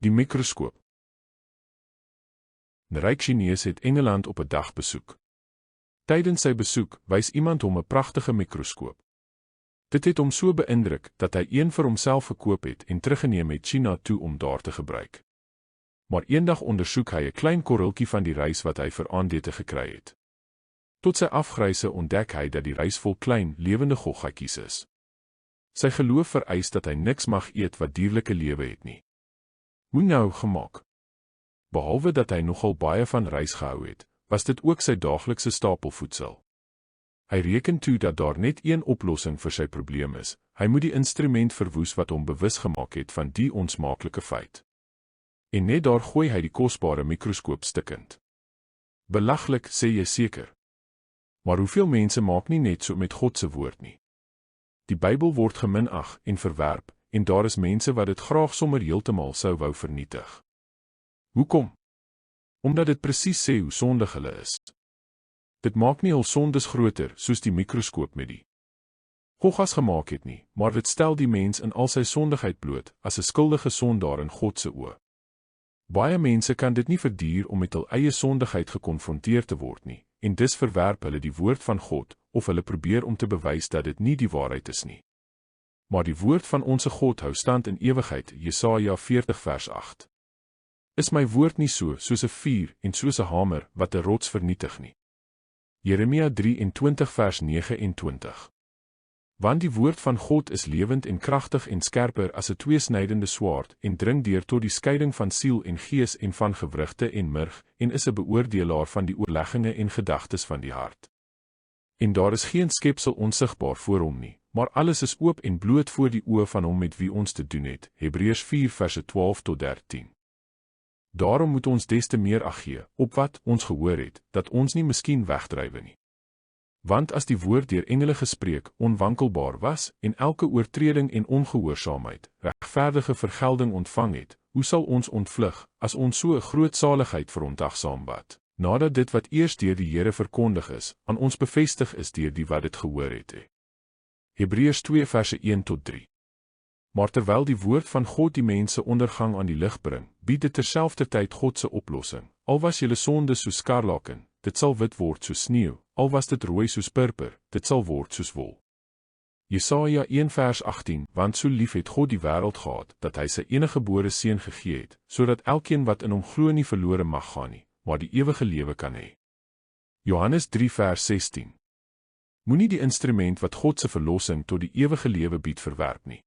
Die mikroskoop. 'n Ryk Chinees het Engeland op 'n dag besoek. Tydens sy besoek wys iemand hom 'n pragtige mikroskoop. Dit het hom so beïndruk dat hy een vir homself gekoop het en teruggeneem het China toe om daar te gebruik. Maar eendag ondersoek hy 'n klein korreltjie van die rys wat hy vir aandete gekry het. Tot sy afgryse ontdek hy dat die rys vol klein, lewende goggatjies is. Sy geloof vereis dat hy niks mag eet wat dierlike lewe het nie. Hoe nou gemaak? Behalwe dat hy nogal baie van rys gehou het, was dit ook sy daaglikse stapelvoedsel. Hy reken toe dat daar net een oplossing vir sy probleem is. Hy moet die instrument verwoes wat hom bewus gemaak het van die onsmaaklike feit. En net daar gooi hy die kosbare mikroskoop stikkend. Belaglik, sê jy seker. Maar hoeveel mense maak nie net so met God se woord nie? Die Bybel word geminag en verwerp, en daar is mense wat dit graag sommer heeltemal sou wou vernietig. Hoekom? Omdat dit presies sê hoe sondig hulle is. Dit maak nie hul sondes groter soos die mikroskoop met die goggas gemaak het nie, maar dit stel die mens in al sy sondigheid bloot as 'n skuldige sondaar in God se oë. Baie mense kan dit nie verduur om met hul eie sondigheid gekonfronteer te word nie, en dus verwerp hulle die woord van God, of hulle probeer om te bewys dat dit nie die waarheid is nie. Maar die woord van onsse God hou stand in ewigheid, Jesaja 40 vers 8. Is my woord nie soos 'n vuur en soos 'n hamer wat 'n rots vernietig nie? Jeremia 23 vers 29. Want die woord van God is lewend en kragtig en skerper as 'n tweesnydende swaard en dring deur tot die skeiding van siel en gees en van gewrigte en murg en is 'n beoordelaar van die oorlegginge en gedagtes van die hart. En daar is geen skepsel onsigbaar voor hom nie, maar alles is oop en bloot voor die oë van hom met wie ons te doen het. Hebreërs 4 verse 12 tot 13. Daarom moet ons des te meer ag gee op wat ons gehoor het, dat ons nie miskien wegdrywe nie. Want as die woord deur engele gespreek onwankelbaar was en elke oortreding en ongehoorsaamheid regverdige vergelding ontvang het, hoe sal ons ontvlug as ons so 'n groot saligheid verontagsaam wat, nadat dit wat eers deur die Here verkondig is, aan ons bevestig is deur die wat dit gehoor het. Hebreërs 2 verse 1 tot 3. Maar terwyl die woord van God die mense ondergang aan die lig bring, bied dit terselfdertyd God se oplossing. Al was julle sonde soos skarlaken, dit sal wit word soos sneeu, al was dit rooi soos purper, dit sal word soos wol. Jesaja 1 vers 18, want so lief het God die wêreld gehad, dat hy sy eniggebore seun gegee het, sodat elkeen wat in hom glo nie verlore mag gaan nie, maar die ewige lewe kan hê. Johannes 3 vers 16. Moenie die instrument wat God se verlossing tot die ewige lewe bied verwerp nie.